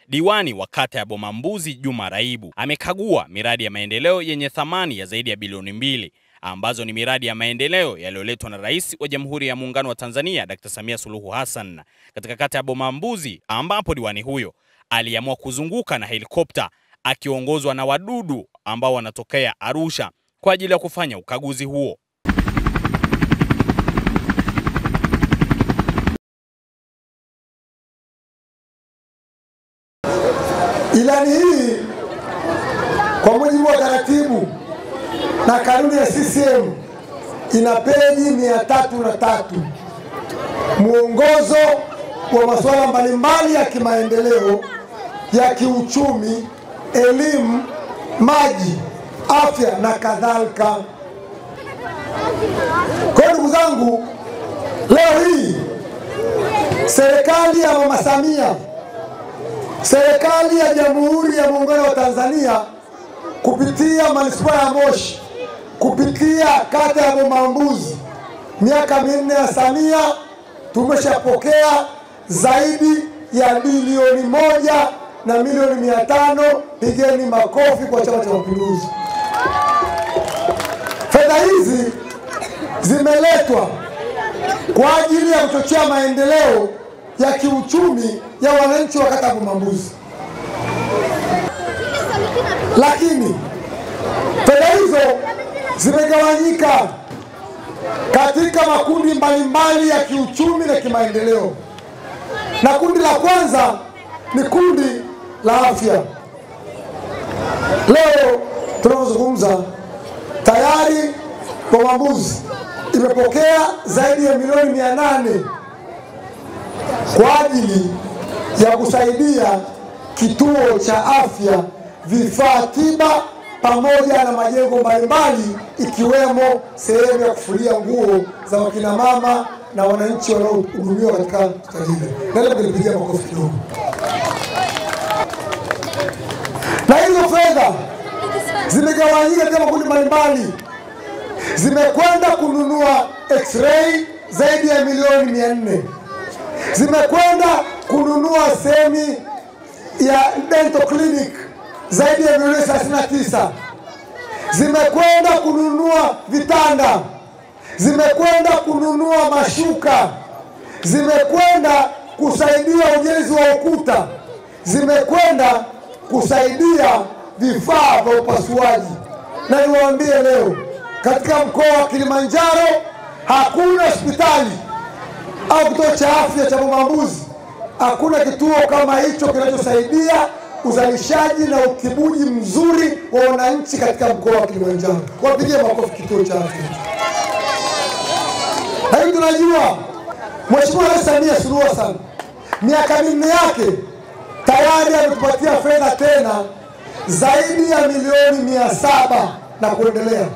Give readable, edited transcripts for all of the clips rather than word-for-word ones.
Diwani wa kata ya Bomambuzi Juma Raibu amekagua miradi ya maendeleo yenye thamani ya zaidi ya bilioni 2 ambazo ni miradi ya maendeleo yaliyoletwa na Rais wa Jamhuri ya Muungano wa Tanzania Dr. Samia Suluhu Hassan katika kata ya Bomambuzi, ambapo diwani huyo aliamua kuzunguka na helikopta akiongozwa na wadudu ambao wanatokea Arusha kwa ajili ya kufanya ukaguzi huo. Ilani hii kwa mujibu wa taratibu na kanuni ya CCM ina peji 303. Muongozo wa masuala mbalimbali ya kimaendeleo, ya kiuchumi, elimu, maji, afya na kadhalika. Kwa ndugu zangu, leo hii serikali ya Mama Samia, serikali ya Jamhuri ya Muungano wa Tanzania kupitia manispaa ya Moshi, kupitia kata ya Bomambuzi, miaka 4 ya Samia tumeshapokea zaidi ya bilioni 1 na milioni 500. Pigeni makofi kwa Chama cha Mapinduzi. Fedha hizi zimeletwa kwa ajili ya kuchochea maendeleo ya kiuchumi ya wananchi wa kata ya Bomambuzi. Lakini fedha hizo zimegawanyika katika makundi mbalimbali ya kiuchumi na kimaendeleo. Na kundi la kwanza ni kundi la afya. Leo tunazungumza tayari Bomambuzi imepokea zaidi ya milioni 800 kwa ajili ya kusaidia kituo cha afya, vifaa tiba pamoja na majengo mbalimbali, ikiwemo sehemu ya kufulia nguo za wakina mama na wananchi wanaohudumiwa katika hospitali. Naomba kulipigia makofi kidogo. Na hizo fedha zimegawanyika katika makundi mbalimbali. Zimekwenda kununua x-ray zaidi ya milioni 400. Zimekwenda kununua sehemu ya dental clinic zaidi ya milioni 39. Zimekwenda kununua vitanda, zimekwenda kununua mashuka, zimekwenda kusaidia ujenzi wa ukuta, zimekwenda kusaidia vifaa vya upasuaji. Na niwaambie leo, katika mkoa wa Kilimanjaro hakuna hospitali au kituo cha afya cha Bomambuzi, hakuna kituo kama hicho kinachosaidia uzalishaji na utibuji mzuri wa wananchi katika mkoa wa Kilimanjaro. Wapigie makofi kituo cha afya. Hayo tunajua Mheshimiwa Rais Samia Suluhu Hassan miaka 4 yake tayari ametupatia fedha tena zaidi ya milioni 700 na kuendelea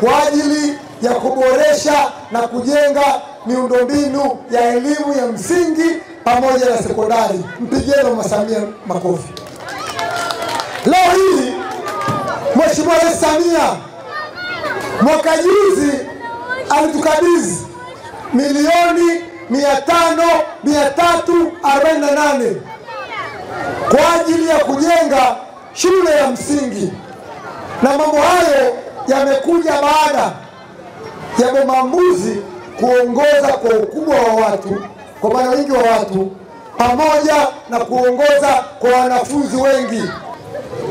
kwa ajili ya kuboresha na kujenga miundombinu ya elimu ya msingi pamoja na sekondari. Mpigieni Mama Samia makofi. Leo hii Mheshimiwa Rais Samia mwaka juzi alitukabidhi milioni 348 kwa ajili ya kujenga shule ya msingi. Na mambo hayo yamekuja baada ya Bomambuzi kuongoza kwa ukubwa wa watu, kwa maana wingi wa watu, pamoja na kuongoza kwa wanafunzi wengi.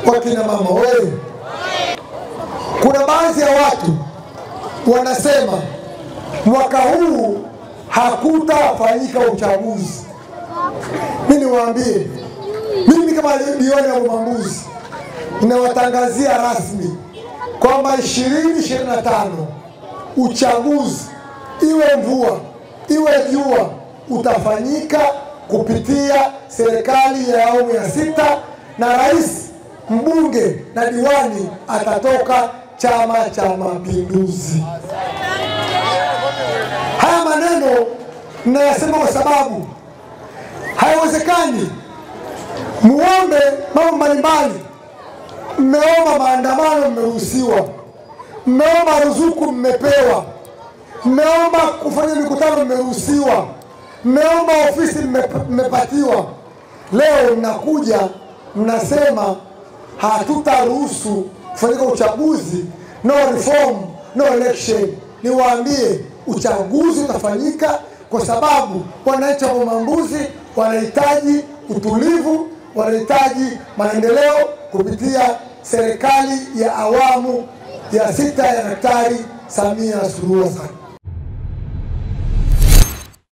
Kwa kina mama wewe, kuna baadhi ya watu wanasema mwaka huu hakutafanyika uchaguzi. Mimi niwaambie, mimi kama diwani wa Bomambuzi ninawatangazia rasmi kwamba 2025 uchaguzi, iwe mvua iwe jua, utafanyika kupitia serikali ya awamu ya 6, na rais, mbunge na diwani atatoka Chama cha Mapinduzi. Haya maneno ninayasema kwa sababu haiwezekani muombe mambo mbalimbali. Mmeomba maandamano, mmeruhusiwa. Mmeomba ruzuku, mmepewa. Mmeomba kufanya mikutano, mmeruhusiwa. Mmeomba ofisi, mmepatiwa. Leo mnakuja mnasema hatutaruhusu kufanyika uchaguzi, no reform, no election. Niwaambie uchaguzi utafanyika kwa sababu wananchi wa Mambuzi wanahitaji utulivu, wanahitaji maendeleo kupitia serikali ya awamu ya 6 ya Daktari Samia Suluhu Hassan.